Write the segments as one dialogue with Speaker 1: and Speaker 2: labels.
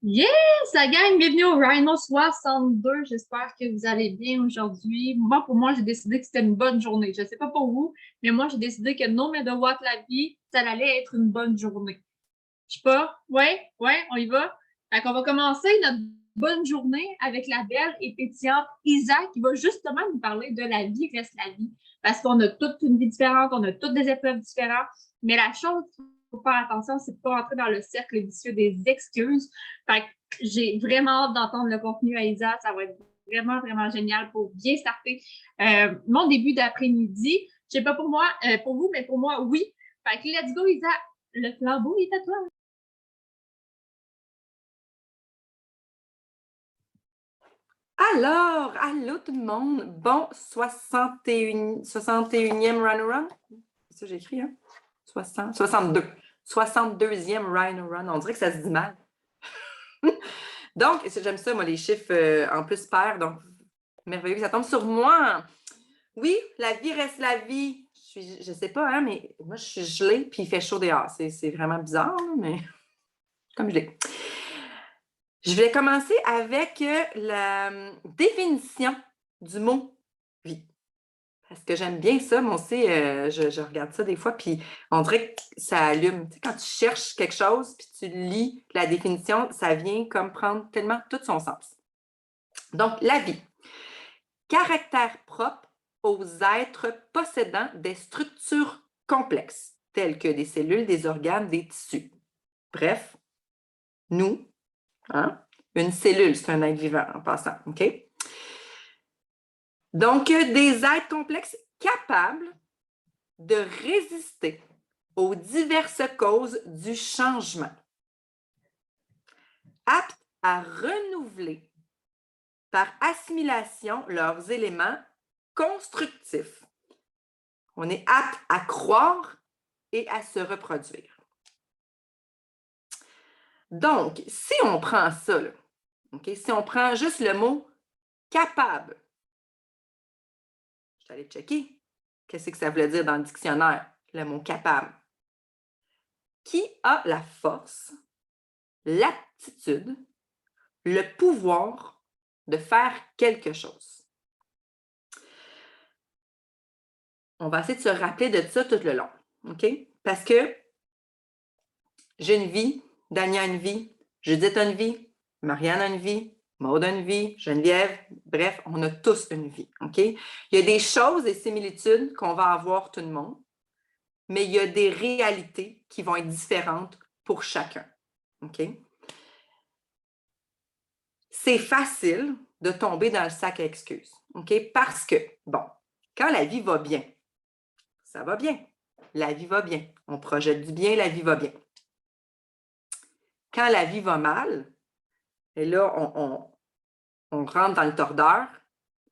Speaker 1: Yes, la gang, bienvenue au Rhino 62. J'espère que vous allez bien aujourd'hui. Moi, pour moi, j'ai décidé que c'était une bonne journée. Je ne sais pas pour vous, mais moi, j'ai décidé que no matter what la vie, ça allait être une bonne journée. Je sais pas. Ouais, ouais, on y va. Fait qu'on va commencer notre bonne journée avec la belle et pétillante Isa qui va justement nous parler de la vie reste la vie. Parce qu'on a toute une vie différente, on a toutes des épreuves différentes. Mais la chose qu'il faut faire attention, c'est de ne pas entrer dans le cercle vicieux des excuses. Fait que j'ai vraiment hâte d'entendre le contenu à Isa. Ça va être vraiment, vraiment génial pour bien starter mon début d'après-midi. Je sais pas pour moi, pour vous, mais pour moi, oui. Fait que let's go, Isa. Le flambeau est à toi.
Speaker 2: Alors, allô tout le monde. Bon, 61e Run Run. C'est ça que j'ai écrit, hein? 62. 62e Run Run. On dirait que ça se dit mal. Donc, j'aime ça, moi, les chiffres en plus pairs. Donc, merveilleux que ça tombe sur moi. Oui, la vie reste la vie. Je sais pas, hein, mais moi, je suis gelée puis il fait chaud dehors. C'est vraiment bizarre, mais comme je l'ai. Je vais commencer avec la définition du mot vie. Parce que j'aime bien ça, moi aussi, je regarde ça des fois, puis on dirait que ça allume. Tu sais, quand tu cherches quelque chose, puis tu lis la définition, ça vient comme prendre tellement tout son sens. Donc, la vie. Caractère propre aux êtres possédant des structures complexes, telles que des cellules, des organes, des tissus. Bref, nous, hein? Une cellule, c'est un être vivant en passant, OK? Donc, des êtres complexes capables de résister aux diverses causes du changement, aptes à renouveler par assimilation leurs éléments constructifs. On est apte à croire et à se reproduire. Donc, si on prend ça, là, okay, si on prend juste le mot capable, je suis allée checker. Qu'est-ce que ça voulait dire dans le dictionnaire, le mot capable? Qui a la force, l'aptitude, le pouvoir de faire quelque chose. On va essayer de se rappeler de ça tout le long, OK? Parce que j'ai une vie, Dania a une vie, Judith a une vie, Marianne a une vie, Maude a une vie, Geneviève, bref, on a tous une vie, OK? Il y a des choses et similitudes qu'on va avoir tout le monde, mais il y a des réalités qui vont être différentes pour chacun, OK? C'est facile de tomber dans le sac à excuses, OK? Parce que, bon, quand la vie va bien, ça va bien, la vie va bien, on projette du bien, la vie va bien. Quand la vie va mal, et là, on rentre dans le tordeur,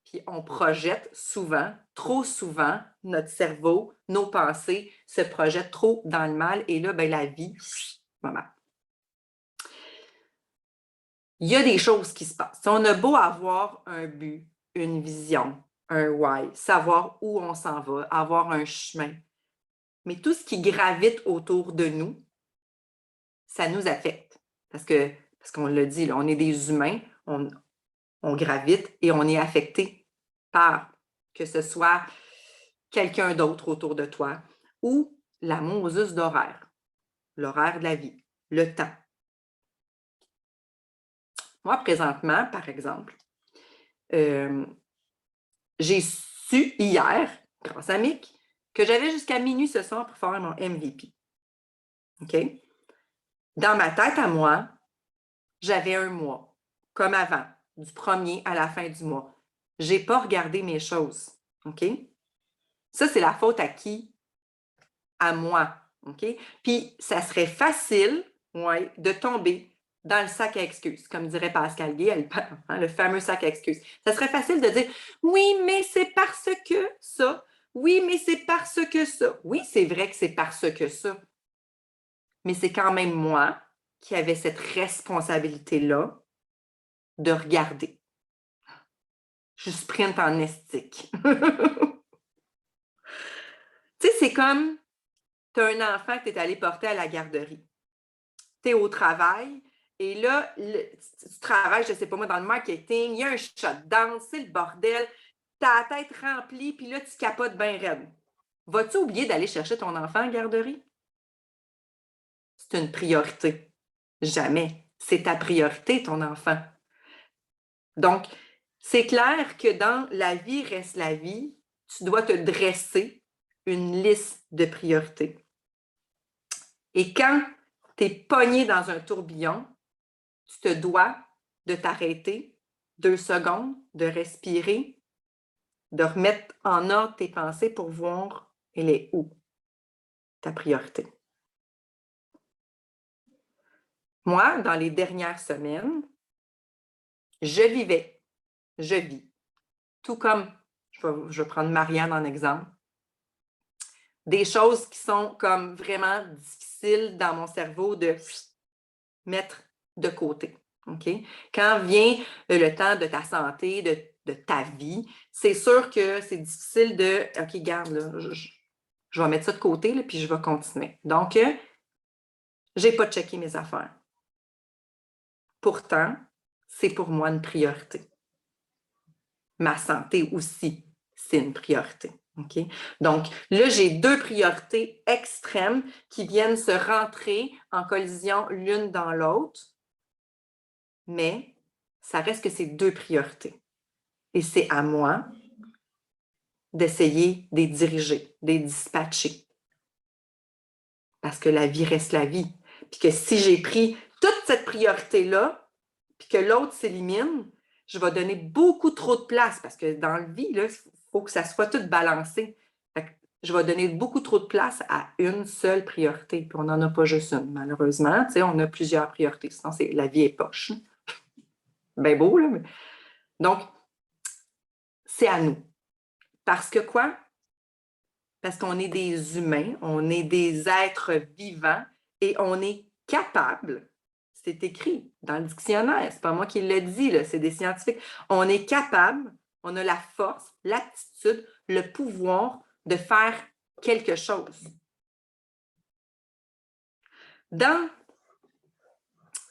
Speaker 2: puis on projette souvent, trop souvent, notre cerveau, nos pensées se projettent trop dans le mal, et là, ben, la vie va mal. Il y a des choses qui se passent. On a beau avoir un but, une vision, un why, savoir où on s'en va, avoir un chemin, mais tout ce qui gravite autour de nous, ça nous affecte. Parce qu'on l'a dit, là, on est des humains, on gravite et on est affecté par que ce soit quelqu'un d'autre autour de toi ou la Moses d'horaire, l'horaire de la vie, le temps. Moi, présentement, par exemple, j'ai su hier, grâce à Mick, que j'avais jusqu'à minuit ce soir pour faire mon MVP. OK? Dans ma tête à moi, j'avais un mois, comme avant, du 1er à la fin du mois. Je n'ai pas regardé mes choses. OK? Ça, c'est la faute à qui? À moi. OK? Puis, ça serait facile, ouais, de tomber dans le sac à excuses, comme dirait Pascal Guy, hein, le fameux sac à excuses. Ça serait facile de dire oui, mais c'est parce que ça. Oui, mais c'est parce que ça. Oui, c'est vrai que c'est parce que ça. Mais c'est quand même moi qui avais cette responsabilité-là de regarder. Je sprinte en estique. Tu sais, c'est comme tu as un enfant que tu es allé porter à la garderie. Tu es au travail Et là, tu travailles, je ne sais pas moi, dans le marketing, il y a un shutdown, c'est le bordel, t'as la tête remplie, puis là, tu capotes bien raide. Vas-tu oublier d'aller chercher ton enfant en garderie? C'est une priorité. Jamais. C'est ta priorité, ton enfant. Donc, c'est clair que dans la vie reste la vie, tu dois te dresser une liste de priorités. Et quand tu es pogné dans un tourbillon, tu te dois de t'arrêter 2 secondes, de respirer, de remettre en ordre tes pensées pour voir elle est où, ta priorité. Moi, dans les dernières semaines, je vis, tout comme, je vais prendre Marianne en exemple, des choses qui sont comme vraiment difficiles dans mon cerveau de mettre de côté. OK? Quand vient le temps de ta santé, de ta vie, c'est sûr que c'est difficile de OK, garde, là, je vais mettre ça de côté, là, puis je vais continuer. Donc, je n'ai pas checké mes affaires. Pourtant, c'est pour moi une priorité. Ma santé aussi, c'est une priorité. OK? Donc, là, j'ai 2 priorités extrêmes qui viennent se rentrer en collision l'une dans l'autre, mais ça reste que c'est 2 priorités. Et c'est à moi d'essayer de les diriger, de les dispatcher. Parce que la vie reste la vie. Puis que si j'ai pris toute cette priorité-là, puis que l'autre s'élimine, je vais donner beaucoup trop de place parce que dans la vie, il faut que ça soit tout balancé. Je vais donner beaucoup trop de place à une seule priorité. Puis on n'en a pas juste une, malheureusement. Tu sais, on a plusieurs priorités. Sinon, la vie est poche. Bien beau, là. Mais... Donc, c'est à nous. Parce que quoi? Parce qu'on est des humains, on est des êtres vivants et on est capable, c'est écrit dans le dictionnaire, c'est pas moi qui le dis, c'est des scientifiques, on est capable, on a la force, l'aptitude, le pouvoir de faire quelque chose. Dans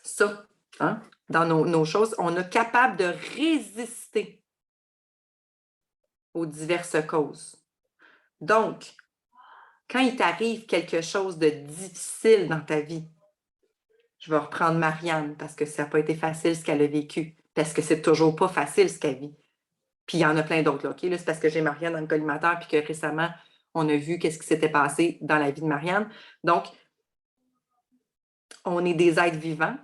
Speaker 2: ça, hein, dans nos choses, on est capable de résister aux diverses causes. Donc, quand il t'arrive quelque chose de difficile dans ta vie, je vais reprendre Marianne parce que ça n'a pas été facile ce qu'elle a vécu, parce que c'est toujours pas facile ce qu'elle vit. Puis il y en a plein d'autres, là, OK? Là, c'est parce que j'ai Marianne dans le collimateur puis que récemment, on a vu qu'est-ce qui s'était passé dans la vie de Marianne. Donc, on est des êtres vivants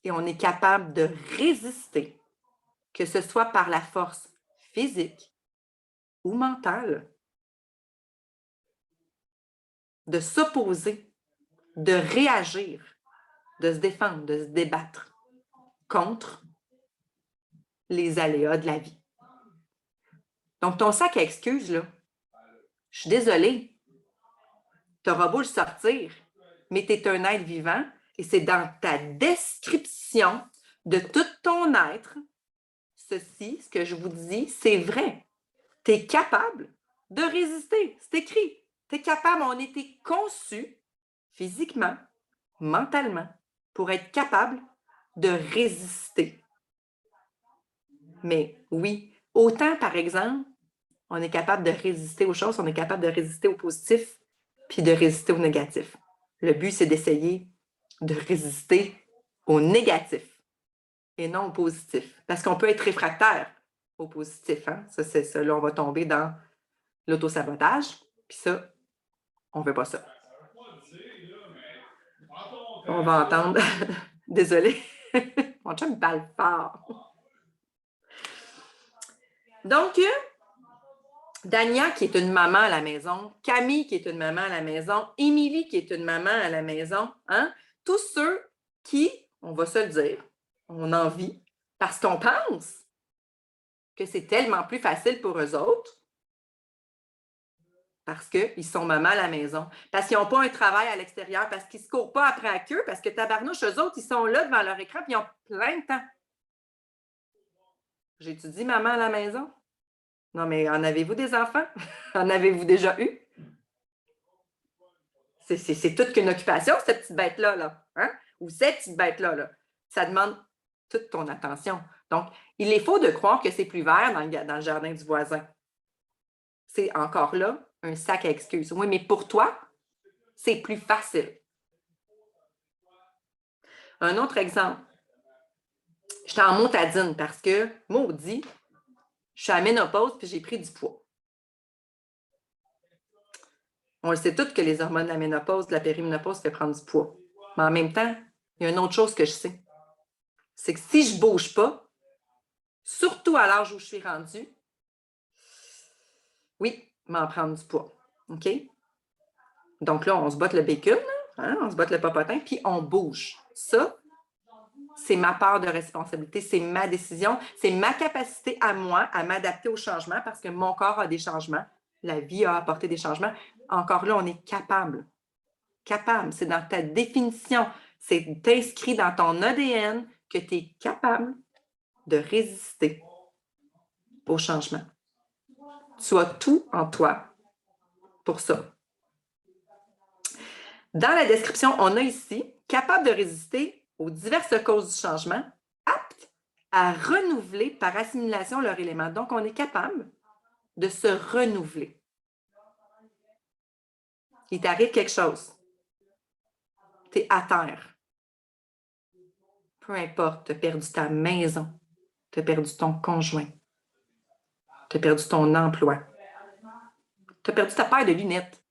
Speaker 2: et on est capable de résister, que ce soit par la force physique ou mentale, de s'opposer, de réagir, de se défendre, de se débattre contre les aléas de la vie. Donc, ton sac à excuses, là, je suis désolée, tu auras beau le sortir, mais tu es un être vivant et c'est dans ta description de tout ton être, ceci, ce que je vous dis, c'est vrai. Tu es capable de résister. C'est écrit. Tu es capable, on a été conçu physiquement, mentalement, pour être capable de résister. Mais oui, autant, par exemple, on est capable de résister aux choses, on est capable de résister au positif, puis de résister au négatif. Le but, c'est d'essayer de résister au négatif et non au positif. Parce qu'on peut être réfractaire au positif. Hein? Ça, c'est ça. Là, on va tomber dans l'autosabotage. Puis ça, on ne veut pas ça. On va entendre. Désolée. Mon chum me parle fort. Donc, Dania, qui est une maman à la maison, Camille, qui est une maman à la maison, Émilie, qui est une maman à la maison, hein? Tous ceux qui, on va se le dire, on en vit parce qu'on pense que c'est tellement plus facile pour eux autres parce qu'ils sont maman à la maison, parce qu'ils n'ont pas un travail à l'extérieur, parce qu'ils ne se courent pas après la queue, parce que tabarnouche, eux autres, ils sont là devant leur écran et ils ont plein de temps. J'ai-tu dit maman à la maison? Non, mais en avez-vous des enfants? En avez-vous déjà eu? C'est toute qu'une occupation, cette petite bête-là, là. Hein? Ou cette petite bête-là, là. Ça demande toute ton attention. Donc, il est faux de croire que c'est plus vert dans le jardin du voisin. C'est encore là un sac à excuses. Oui, mais pour toi, c'est plus facile. Un autre exemple. J'étais en montadine parce que, maudit, je suis à la ménopause puis j'ai pris du poids. On le sait tous que les hormones de la ménopause, de la périménopause, fait prendre du poids. Mais en même temps, il y a une autre chose que je sais. C'est que si je ne bouge pas, surtout à l'âge où je suis rendue, oui, m'en prendre du poids. OK? Donc là, on se botte le bacon, hein, on se botte le popotin, puis on bouge. Ça, c'est ma part de responsabilité, c'est ma décision, c'est ma capacité à moi à m'adapter aux changements parce que mon corps a des changements, la vie a apporté des changements. Encore là, on est capable. Capable, c'est dans ta définition, c'est inscrit dans ton ADN que tu es capable de résister aux changements. Tu as tout en toi pour ça. Dans la description, on a ici capable de résister aux diverses causes du changement, apte à renouveler par assimilation leur élément. Donc, on est capable de se renouveler. Il t'arrive quelque chose. Tu es à terre. Peu importe, tu as perdu ta maison, tu as perdu ton conjoint, tu as perdu ton emploi, tu as perdu ta paire de lunettes.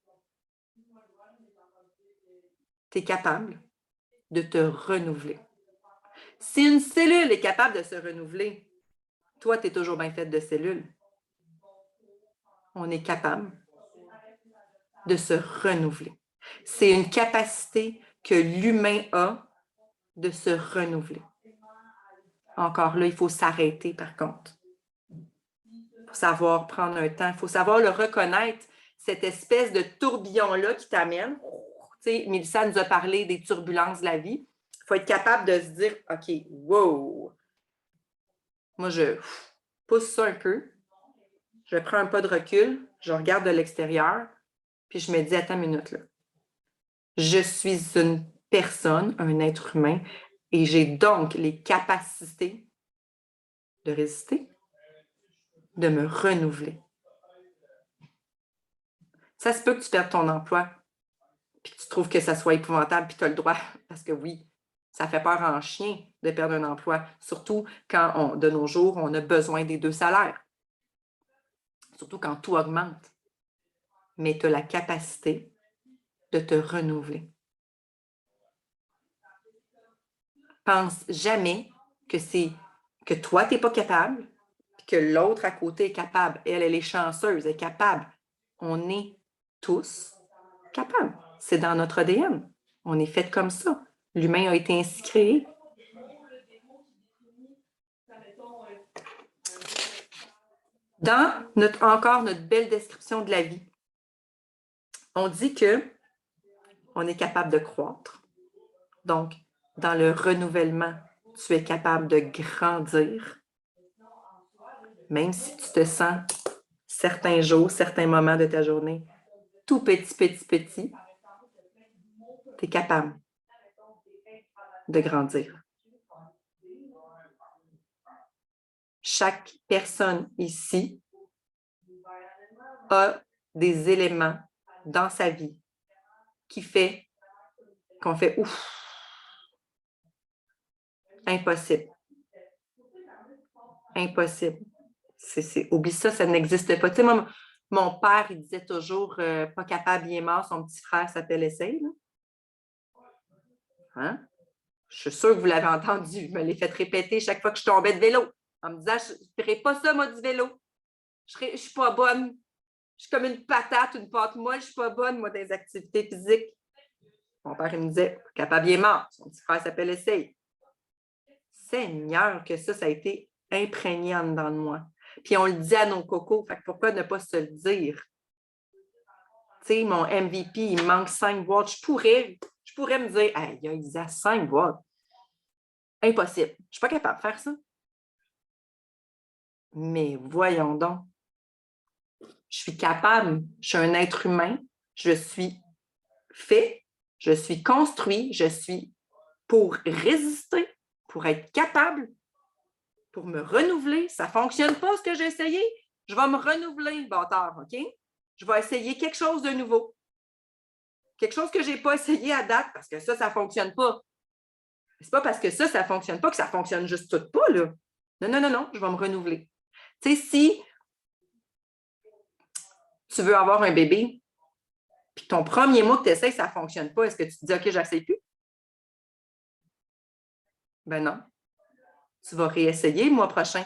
Speaker 2: Tu es capable de te renouveler. Si une cellule est capable de se renouveler, toi, tu es toujours bien faite de cellules. On est capable de se renouveler. C'est une capacité que l'humain a de se renouveler. Encore là, il faut s'arrêter par contre. Il faut savoir prendre un temps, il faut savoir le reconnaître, cette espèce de tourbillon-là qui t'amène. Tu sais, Mélissa nous a parlé des turbulences de la vie. Il faut être capable de se dire, OK, wow! Moi, je pousse ça un peu, je prends un pas de recul, je regarde de l'extérieur, puis je me dis, attends une minute, là. Je suis une personne, un être humain, et j'ai donc les capacités de résister, de me renouveler. Ça se peut que tu perdes ton emploi, puis que tu trouves que ça soit épouvantable, puis tu as le droit, parce que oui, ça fait peur en chien de perdre un emploi, surtout quand, de nos jours, on a besoin des 2 salaires, surtout quand tout augmente. Mais tu as la capacité de te renouveler. Pense jamais que toi, tu n'es pas capable, puis que l'autre à côté est capable. Elle est chanceuse, elle est capable. On est tous capables. C'est dans notre ADN. On est fait comme ça. L'humain a été ainsi créé. Dans encore notre belle description de la vie, on dit qu'on est capable de croître. Donc, dans le renouvellement, tu es capable de grandir, même si tu te sens certains jours, certains moments de ta journée tout petit, tu es capable de grandir. Chaque personne ici a des éléments dans sa vie qui fait qu'on fait ouf, impossible. Impossible. Oublie ça, ça n'existe pas. Tu sais, moi, mon père, il disait toujours pas capable, il est mort, son petit frère s'appelle Essaye. Hein? Je suis sûre que vous l'avez entendu. Je me l'ai fait répéter chaque fois que je tombais de vélo en me disant je ne ferai pas ça, moi, du vélo. Je ne suis pas bonne. Je suis comme une patate, une pâte molle. Je ne suis pas bonne, moi, dans les activités physiques. Mon père, il me disait capable, il est mort. Son petit frère s'appelle Essaye. Seigneur, que ça a été imprégné en dedans de moi. Puis on le dit à nos cocos, fait que pourquoi ne pas se le dire? Tu sais, mon MVP, il manque 5 boîtes. Je pourrais me dire, hey, il a 5 boîtes. Impossible. Je ne suis pas capable de faire ça. Mais voyons donc. Je suis capable. Je suis un être humain. Je suis fait. Je suis construit. Je suis pour résister, pour être capable, pour me renouveler. Ça ne fonctionne pas ce que j'ai essayé. Je vais me renouveler, bâtard, OK? Je vais essayer quelque chose de nouveau. Quelque chose que je n'ai pas essayé à date parce que ça ne fonctionne pas. Ce n'est pas parce que ça ne fonctionne pas que ça ne fonctionne juste tout pas, là. Non, non, non, non, je vais me renouveler. Tu sais, si tu veux avoir un bébé, puis ton premier mois que tu essaies, ça ne fonctionne pas, est-ce que tu te dis, OK, je n'essaie plus? Ben non. Tu vas réessayer le mois prochain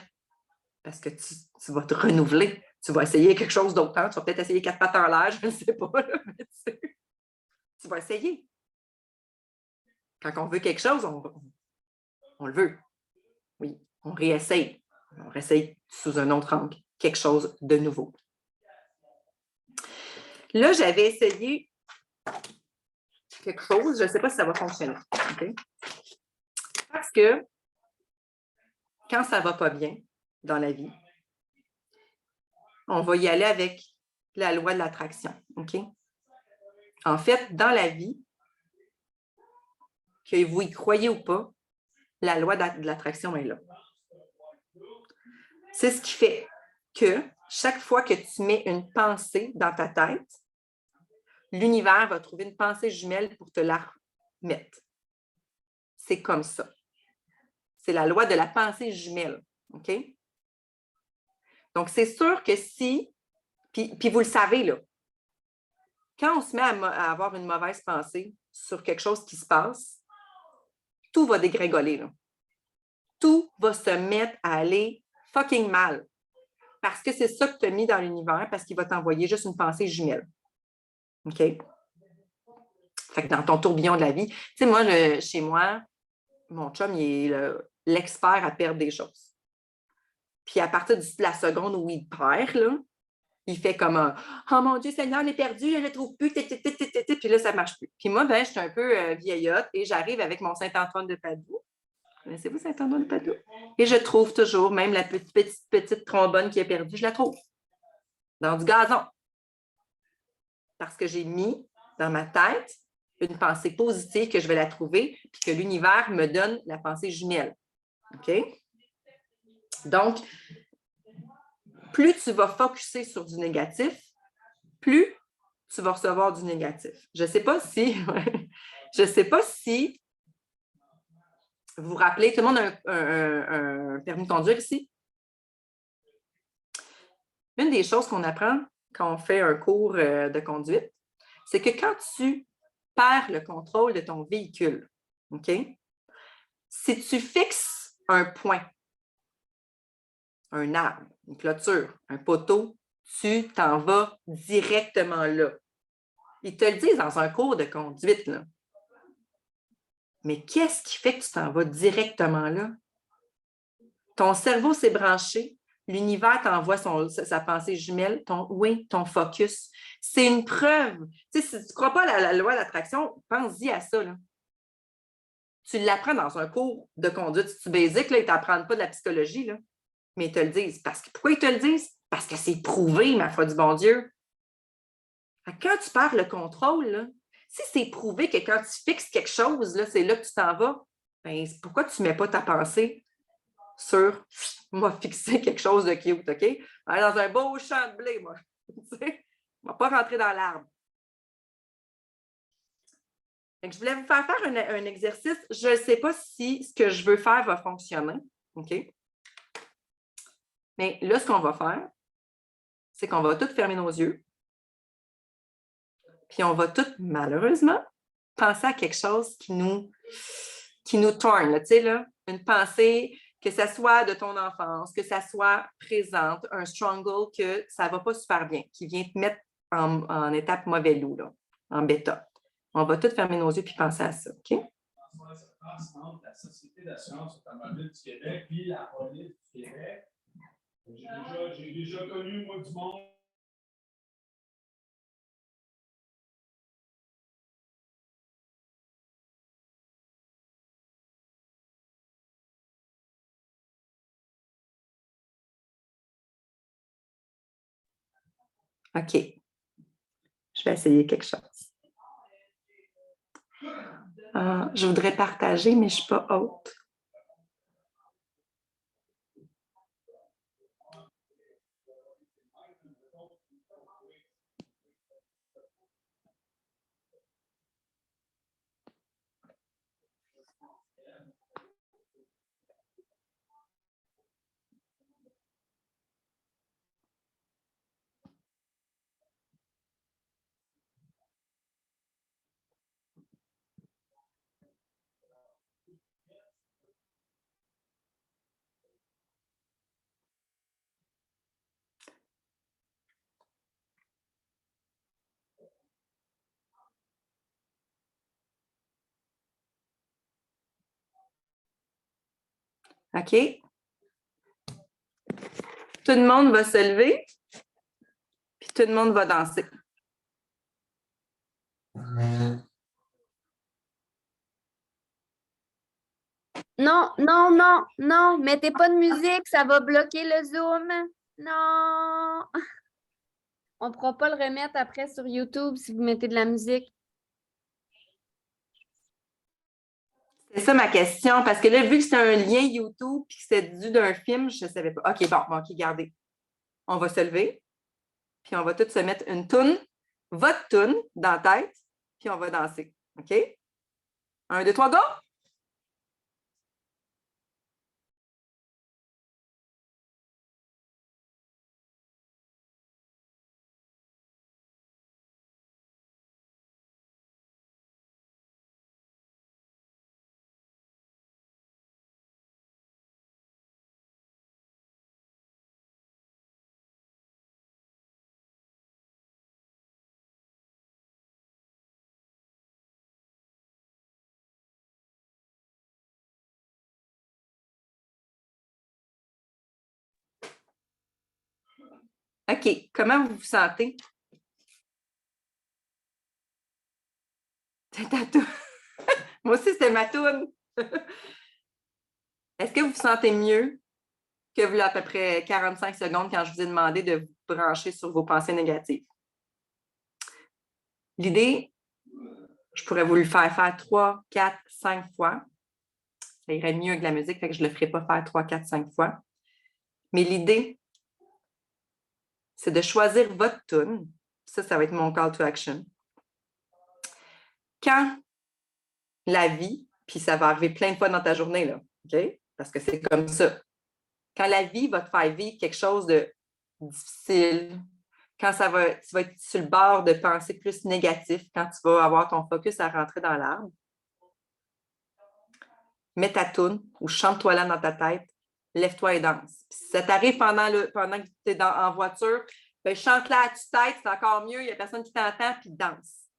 Speaker 2: parce que tu vas te renouveler. Tu vas essayer quelque chose d'autre. Hein? Tu vas peut-être essayer 4 pattes en l'air, je ne sais pas. Là, mais tu vas essayer. Quand on veut quelque chose, on le veut. Oui, on réessaye. On réessaye sous un autre angle. Quelque chose de nouveau. Là, j'avais essayé quelque chose. Je ne sais pas si ça va fonctionner. Okay? Parce que quand ça ne va pas bien dans la vie, on va y aller avec la loi de l'attraction. OK? En fait, dans la vie, que vous y croyez ou pas, la loi de l'attraction est là. C'est ce qui fait que chaque fois que tu mets une pensée dans ta tête, l'univers va trouver une pensée jumelle pour te la remettre. C'est comme ça. C'est la loi de la pensée jumelle. OK? Donc, c'est sûr que si, puis vous le savez, là, quand on se met à avoir une mauvaise pensée sur quelque chose qui se passe, tout va dégringoler. Là. Tout va se mettre à aller fucking mal. Parce que c'est ça que tu as mis dans l'univers, parce qu'il va t'envoyer juste une pensée jumelle. OK? Fait que dans ton tourbillon de la vie, tu sais, moi, chez moi, mon chum, il est l'expert à perdre des choses. Puis à partir de la seconde où il perd, là, il fait comme un « Oh mon Dieu, Seigneur, elle est perdue, je ne la trouve plus. » Puis là, ça ne marche plus. Puis moi, ben, je suis un peu vieillotte et j'arrive avec mon Saint-Antoine de Padoue. Connaissez-vous Saint-Antoine de Padoue? Et je trouve toujours, même la petite trombone qui est perdue, je la trouve dans du gazon. Parce que j'ai mis dans ma tête une pensée positive que je vais la trouver, puis que l'univers me donne la pensée jumelle. OK? Donc, plus tu vas focusser sur du négatif, plus tu vas recevoir du négatif. Je ne sais pas si vous vous rappelez, tout le monde a un permis de conduire ici? Une des choses qu'on apprend quand on fait un cours de conduite, c'est que quand tu perds le contrôle de ton véhicule, OK? Si tu fixes un point, un arbre, une clôture, un poteau, tu t'en vas directement là. Ils te le disent dans un cours de conduite, là. Mais qu'est-ce qui fait que tu t'en vas directement là? Ton cerveau s'est branché, l'univers t'envoie sa pensée jumelle, ton focus. C'est une preuve. Tu sais, si tu ne crois pas à la loi de l'attraction, pense-y à ça. Là. Tu l'apprends dans un cours de conduite. Si tu basiques, là, ils ne t'apprennent pas de la psychologie, là. Mais ils te le disent. Pourquoi ils te le disent? Parce que c'est prouvé, ma foi du bon Dieu. Quand tu perds le contrôle, là, si c'est prouvé que quand tu fixes quelque chose, là, c'est là que tu t'en vas, ben, pourquoi tu ne mets pas ta pensée sur « moi fixer quelque chose de cute, OK? Aller dans un beau champ de blé, moi. Tu sais, on ne va pas rentrer dans l'arbre. » Je voulais vous faire un exercice. Je ne sais pas si ce que je veux faire va fonctionner. OK? Mais là, ce qu'on va faire, c'est qu'on va tous fermer nos yeux. Puis on va tous, malheureusement, penser à quelque chose qui nous tourne. Tu sais, là, une pensée, que ça soit de ton enfance, que ça soit présente, un struggle que ça ne va pas super bien, qui vient te mettre en étape mauvais loup, là, en bêta. On va tous fermer nos yeux puis penser à ça, OK?
Speaker 3: Entre la Société d'assurance automobile du Québec et la police du Québec. J'ai déjà connu, moi, du monde.
Speaker 2: OK. Je vais essayer quelque chose. Je voudrais partager, mais je ne suis pas haute. OK? Tout le monde va se lever, puis tout le monde va danser.
Speaker 4: Non, non, non, non, mettez pas de musique, ça va bloquer le Zoom. Non. On ne pourra pas le remettre après sur YouTube si vous mettez de la musique.
Speaker 2: C'est ça ma question, parce que là, vu que c'est un lien YouTube et que c'est dû d'un film, je ne savais pas. OK, bon, OK, gardez. On va se lever, puis on va tous se mettre une toune, votre toune, dans la tête, puis on va danser. OK? 1, 2, 3, go! OK, comment vous vous sentez? C'est ta toune. Moi aussi, c'était ma toune. Est-ce que vous vous sentez mieux que vous à peu près 45 secondes quand je vous ai demandé de vous brancher sur vos pensées négatives? L'idée, je pourrais vous le faire 3, 4, 5 fois. Ça irait mieux avec la musique, fait que je ne le ferai pas faire 3, 4, 5 fois. Mais l'idée, c'est de choisir votre tune. Ça va être mon call to action. Quand la vie, puis ça va arriver plein de fois dans ta journée, là, OK? Parce que c'est comme ça. Quand la vie va te faire vivre quelque chose de difficile, quand tu vas être sur le bord de penser plus négatif, quand tu vas avoir ton focus à rentrer dans l'arbre, mets ta toune ou chante-toi là dans ta tête, lève-toi et danse. Puis si ça t'arrive pendant que tu es en voiture, ben, chante-la à tue-tête, c'est encore mieux, il n'y a personne qui t'entend, puis danse.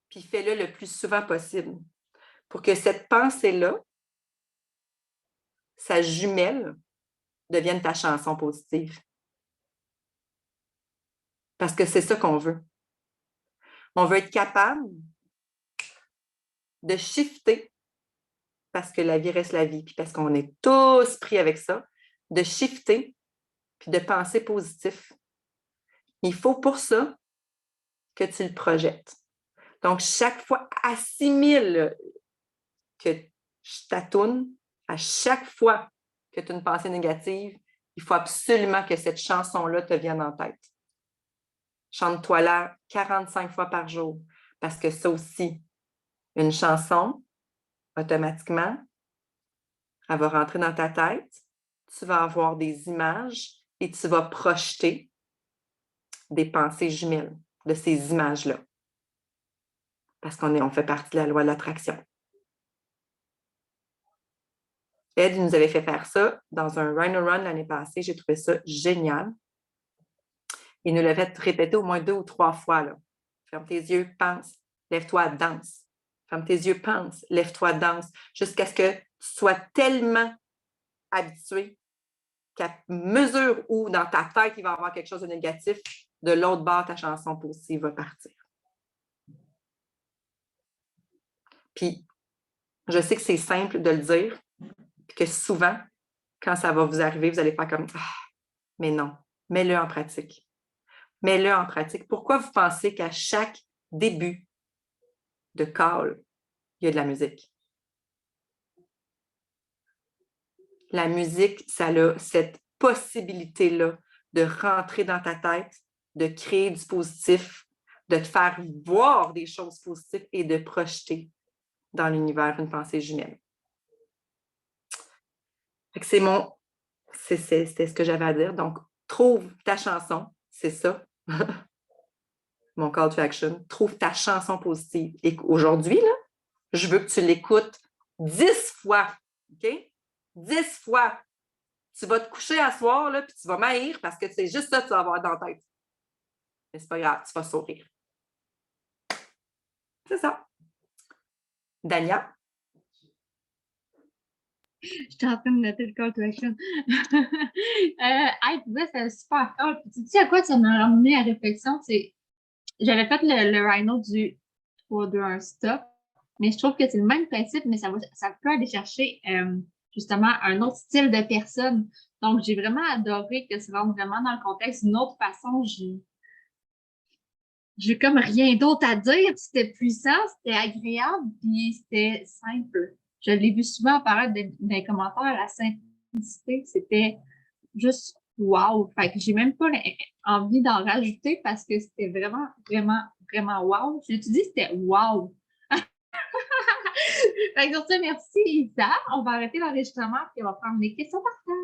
Speaker 2: Puis fais-le le plus souvent possible pour que cette pensée-là, sa jumelle, devienne ta chanson positive. Parce que c'est ça qu'on veut. On veut être capable de shifter, parce que la vie reste la vie, puis parce qu'on est tous pris avec ça, de shifter, puis de penser positif. Il faut pour ça que tu le projettes. Donc, chaque fois, assimile que je tatoune, à chaque fois que tu as une pensée négative, il faut absolument que cette chanson-là te vienne en tête. Chante-toi là 45 fois par jour, parce que ça aussi, une chanson, automatiquement, elle va rentrer dans ta tête, tu vas avoir des images et tu vas projeter des pensées jumelles de ces images-là. Parce on fait partie de la loi de l'attraction. Ed nous avait fait faire ça dans un Rhino Run l'année passée. J'ai trouvé ça génial. Il nous l'avait répété au moins 2 ou 3 fois. Là. Ferme tes yeux, pense, lève-toi, danse. Ferme tes yeux, pense, lève-toi, danse. Jusqu'à ce que tu sois tellement habitué qu'à mesure où dans ta tête, il va y avoir quelque chose de négatif, de l'autre bord, ta chanson positive va partir. Puis, je sais que c'est simple de le dire, puis que souvent, quand ça va vous arriver, vous allez faire comme « Ah, mais non, mets-le en pratique. » Mets-le en pratique. Pourquoi vous pensez qu'à chaque début de call, il y a de la musique? La musique, ça a cette possibilité-là de rentrer dans ta tête, de créer du positif, de te faire voir des choses positives et de projeter dans l'univers une pensée jumelle. C'était ce que j'avais à dire. Donc, trouve ta chanson, c'est ça. Mon call to action. Trouve ta chanson positive. Et aujourd'hui, là, je veux que tu l'écoutes 10 fois. OK? 10 fois. Tu vas te coucher à soir, là, puis tu vas m'haïr parce que c'est juste ça que tu vas avoir dans ta tête. Mais c'est pas grave, tu vas sourire. C'est ça. Dania?
Speaker 1: J'étais en train de noter le call to action. Hey, pour vrai, c'était super cool. Puis, tu sais à quoi ça m'a ramené à réflexion? C'est j'avais fait le Rhino du 3-2-1 stop, mais je trouve que c'est le même principe, mais ça peut aller chercher justement un autre style de personne. Donc, j'ai vraiment adoré que ça rentre vraiment dans le contexte d'une autre façon. J'ai comme rien d'autre à dire. C'était puissant, c'était agréable, puis c'était simple. Je l'ai vu souvent apparaître dans les commentaires, la simplicité, c'était juste wow. Fait que j'ai même pas envie d'en rajouter parce que c'était vraiment, vraiment, vraiment wow. J'ai dit c'était wow. Fait que sur ce, merci Isa. On va arrêter l'enregistrement puis on va prendre les questions par terre.